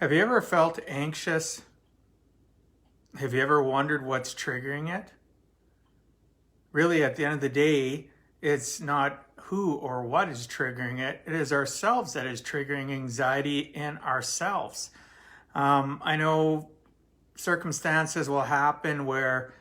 Have you ever felt anxious? Have you ever wondered what's triggering it? Really, at the end of the day, it's not who or what is triggering it. It is ourselves that is triggering anxiety in ourselves. I know circumstances will happen where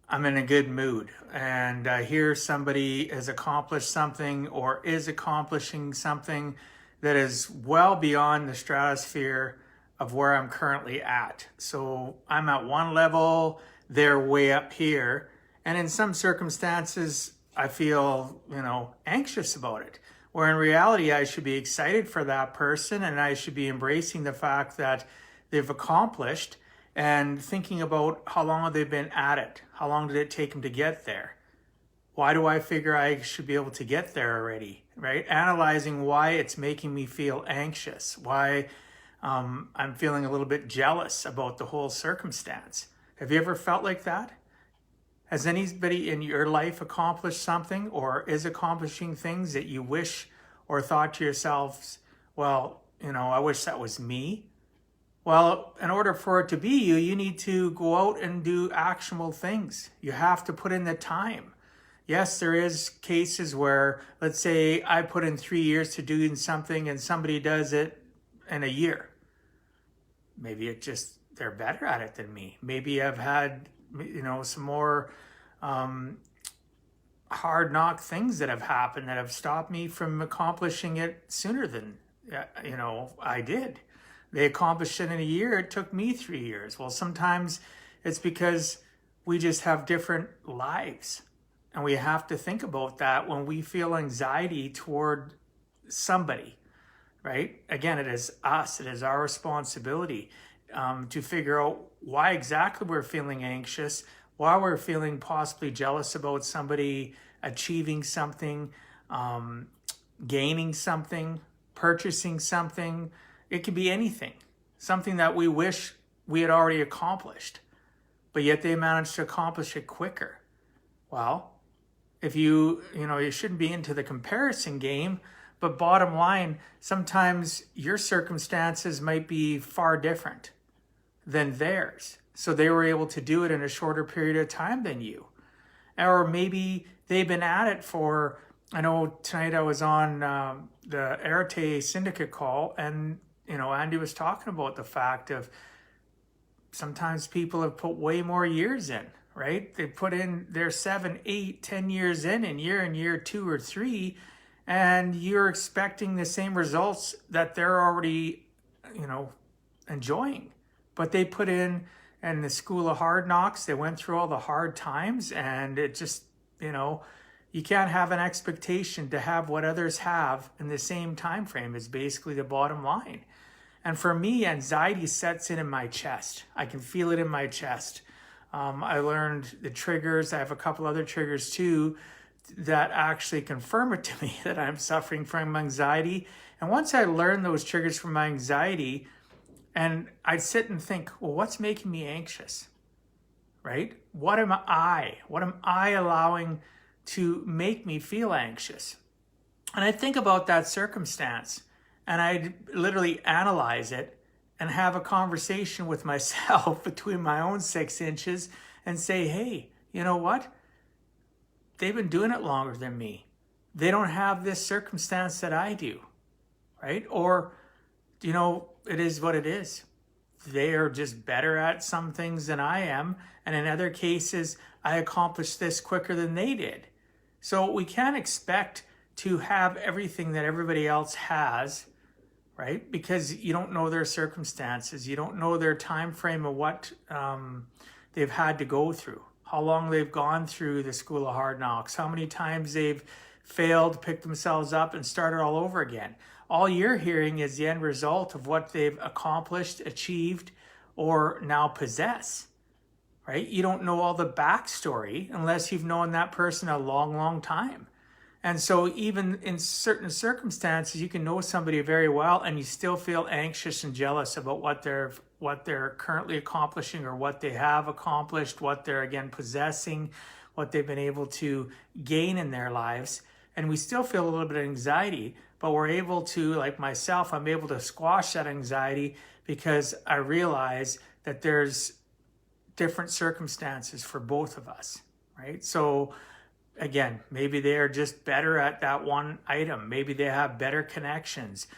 I'm in a good mood and I hear somebody has accomplished something or is accomplishing something that is well beyond the stratosphere of where I'm currently at. So I'm at one level, they're way up here. And in some circumstances, I feel, anxious about it. Where in reality, I should be excited for that person and I should be embracing the fact that they've accomplished and thinking about how long have they been at it? How long did it take them to get there? Why do I figure I should be able to get there already, right? Analyzing why it's making me feel anxious, why I'm feeling a little bit jealous about the whole circumstance. Have you ever felt like that? Has anybody in your life accomplished something or is accomplishing things that you wish or thought to yourselves, well, I wish that was me? Well, in order for it to be you, you need to go out and do actionable things. You have to put in the time. Yes, there is cases where, let's say I put in 3 years to doing something and somebody does it in a year. Maybe they're better at it than me. Maybe I've had, some more hard knock things that have happened that have stopped me from accomplishing it sooner than, I did. They accomplished it in a year. It took me 3 years. Well, sometimes it's because we just have different lives. And we have to think about that when we feel anxiety toward somebody, right? Again, it is us. It is our responsibility to figure out why exactly we're feeling anxious, why we're feeling possibly jealous about somebody achieving something, gaining something, purchasing something. It could be anything, something that we wish we had already accomplished, but yet they managed to accomplish it quicker. Well, if you shouldn't be into the comparison game, but bottom line, sometimes your circumstances might be far different than theirs. So they were able to do it in a shorter period of time than you. Or maybe they've been at it for, I know tonight I was on the Arete Syndicate call and Andy was talking about the fact of sometimes people have put way more years in, right? They put in their 7, 8, 10 years in year 2 or 3, and you're expecting the same results that they're already, enjoying. But they put in the school of hard knocks, they went through all the hard times, and it just, you can't have an expectation to have what others have in the same time frame is basically the bottom line. And for me, anxiety sets in my chest. I can feel it in my chest. I learned the triggers. I have a couple other triggers too that actually confirm it to me that I'm suffering from anxiety. And once I learned those triggers from my anxiety, and I'd sit and think, well, what's making me anxious, right? What am I allowing to make me feel anxious? And I think about that circumstance and I literally analyze it and have a conversation with myself between my own 6 inches and say, hey, you know what? They've been doing it longer than me. They don't have this circumstance that I do, right? Or, it is what it is. They are just better at some things than I am. And in other cases, I accomplished this quicker than they did. So we can't expect to have everything that everybody else has, right? Because you don't know their circumstances. You don't know their time frame of what they've had to go through, how long they've gone through the school of hard knocks, how many times they've failed, picked themselves up, and started all over again. All you're hearing is the end result of what they've accomplished, achieved, or now possess, right? You don't know all the backstory unless you've known that person a long, long time. And so even in certain circumstances, you can know somebody very well and you still feel anxious and jealous about what they're currently accomplishing or what they have accomplished, what they're again possessing, what they've been able to gain in their lives. And we still feel a little bit of anxiety, but we're able to, like myself, I'm able to squash that anxiety because I realize that there's different circumstances for both of us, right? So again, maybe they are just better at that one item. Maybe they have better connections.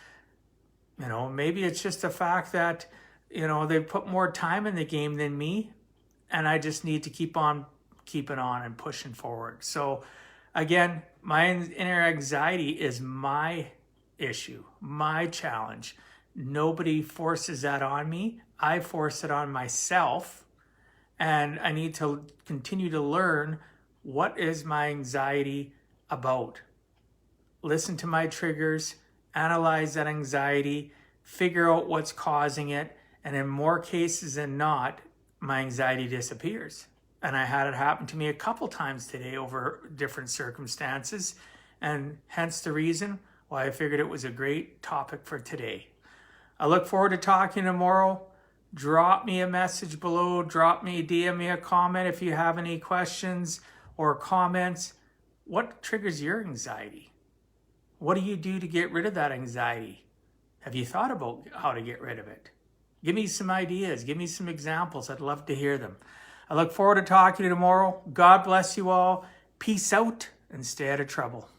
Maybe it's just the fact that, they put more time in the game than me, and I just need to keep on keeping on and pushing forward. So again, my inner anxiety is my issue, my challenge. Nobody forces that on me. I force it on myself, and I need to continue to learn what is my anxiety about. Listen to my triggers, analyze that anxiety, figure out what's causing it, and in more cases than not, my anxiety disappears. And I had it happen to me a couple times today over different circumstances, and hence the reason why I figured it was a great topic for today. I look forward to talking tomorrow. Drop me a message below, DM me a comment if you have any questions or comments. What triggers your anxiety? What do you do to get rid of that anxiety? Have you thought about how to get rid of it? Give me some ideas. Give me some examples. I'd love to hear them. I look forward to talking to you tomorrow. God bless you all. Peace out and stay out of trouble.